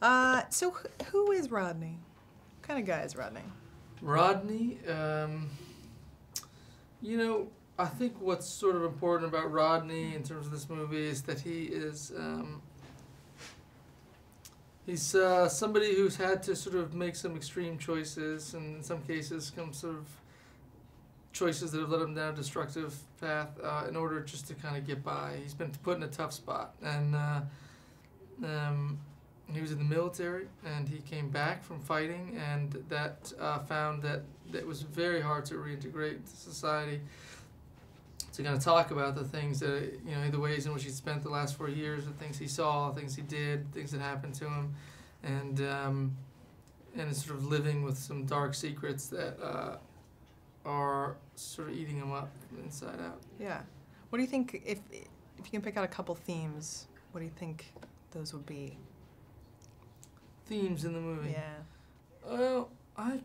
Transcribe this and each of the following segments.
So who is Rodney? What kind of guy is Rodney? Rodney, you know, I think what's sort of important about Rodney in terms of this movie is that he is, he's somebody who's had to sort of make some extreme choices, and in some cases some sort of choices that have led him down a destructive path in order just to kind of get by. He's been put in a tough spot, and he was in the military, and he came back from fighting, and that found that it was very hard to reintegrate into society. So going to talk about the things that, you know, the ways in which he spent the last 4 years, the things he saw, things he did, things that happened to him, and sort of living with some dark secrets that are sort of eating him up from the inside out. Yeah. What do you think, if you can pick out a couple themes, what do you think those would be? Themes in the movie? Yeah. Well, I'm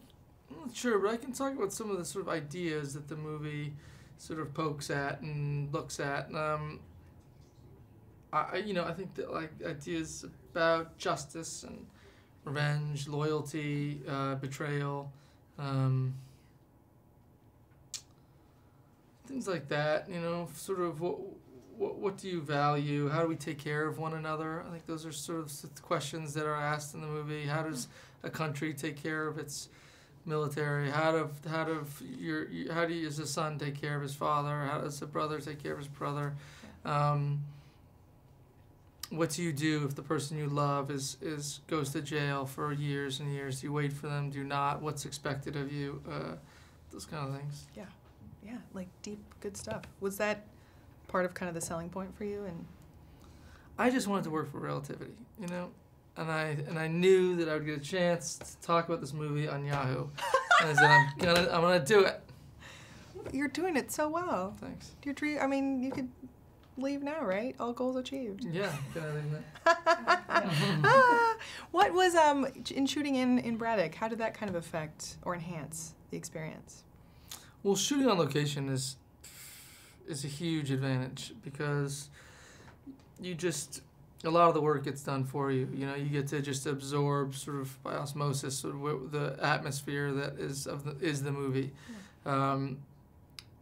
not sure, but I can talk about some of the sort of ideas that the movie sort of pokes at and looks at. I think that, like, ideas about justice and revenge, loyalty, betrayal, things like that. You know, sort of what do you value? How do we take care of one another? I think those are sort of questions that are asked in the movie. How does a country take care of its military? How do you as a son take care of his father? How does a brother take care of his brother? What do you do if the person you love goes to jail for years and years? Do you wait for them? Do you not? What's expected of you? Those kind of things. Yeah. Yeah, like deep, good stuff. Was that part of kind of the selling point for you? And I just wanted to work for Relativity, you know, and I knew that I would get a chance to talk about this movie on Yahoo, and I said I'm gonna do it. You're doing it so well. Thanks. Your dream. I mean, you could leave now, right? All goals achieved. Yeah, gotta leave that. What was in shooting in Braddock? How did that kind of affect or enhance the experience? Well, shooting on location is a huge advantage because a lot of the work gets done for you. You know, you get to just absorb sort of by osmosis sort of the atmosphere that is the movie. Yeah.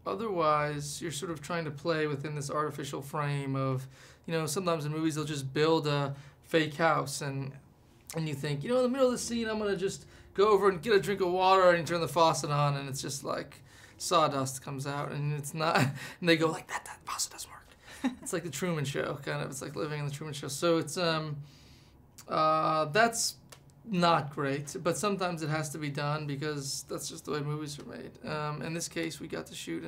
Otherwise, you're sort of trying to play within this artificial frame of, you know, sometimes in movies they'll just build a fake house and you think, you know, in the middle of the scene I'm gonna just go over and get a drink of water and turn the faucet on, and it's just like sawdust comes out, and it's not, and they go like that faucet doesn't work. It's like the Truman Show, kind of. It's like living in the Truman Show. So it's that's not great, but sometimes it has to be done because that's just the way movies are made. In this case, we got to shoot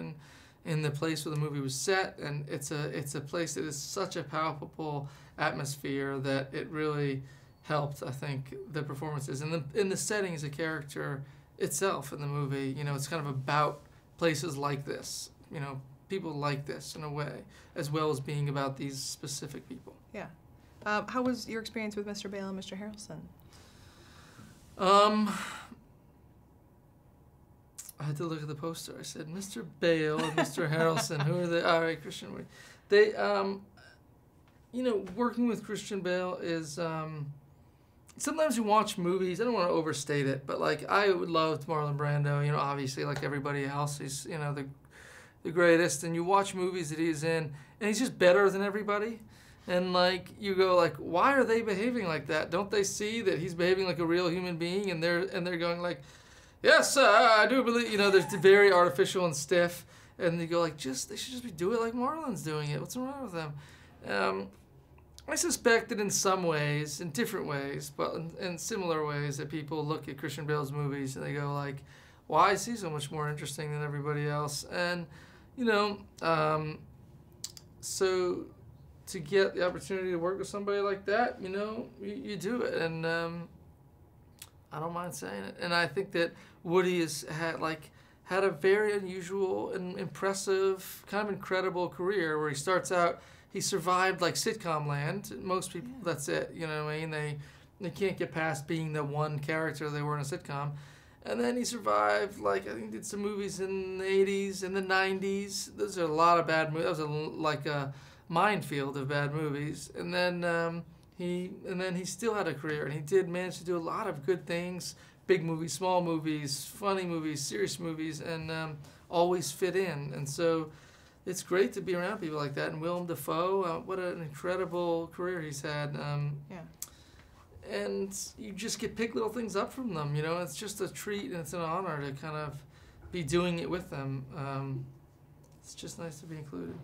in the place where the movie was set, and it's a place that is such a palpable atmosphere that it really helped, I think, the performances. And in the setting as a character itself in the movie, you know, it's kind of about places like this, you know, people like this in a way, as well as being about these specific people. Yeah. How was your experience with Mr. Bale and Mr. Harrelson? I had to look at the poster. I said, Mr. Bale and Mr. Harrelson, who are they? All right, Christian. They, you know, working with Christian Bale is, sometimes you watch movies, I don't want to overstate it, but, like, I would love Marlon Brando, you know, obviously, like everybody else, he's, you know, the greatest, and you watch movies that he's in, and he's just better than everybody, and, like, you go, like, why are they behaving like that? Don't they see that he's behaving like a real human being, and they're going, like, yes, I do believe, you know, they're very artificial and stiff, and you go, like, they should just be doing it like Marlon's doing it. What's wrong with them? I suspect that in some ways, in different ways, but in similar ways, that people look at Christian Bale's movies and they go like, why is he so much more interesting than everybody else? And, you know, so to get the opportunity to work with somebody like that, you know, you do it. And I don't mind saying it. And I think that Woody has had a very unusual and impressive, kind of incredible career where he starts out, he survived like sitcom land. Most people, yeah. That's it. You know what I mean? They can't get past being the one character they were in a sitcom. And then he survived, like, I think he did some movies in the 80s and the 90s. Those are a lot of bad movies. That was like a minefield of bad movies. And then And then he still had a career, and he did manage to do a lot of good things, big movies, small movies, funny movies, serious movies, and always fit in. And so it's great to be around people like that. And Willem Dafoe, what an incredible career he's had. Yeah. And you just get pick little things up from them, you know. It's just a treat, and it's an honor to kind of be doing it with them. It's just nice to be included.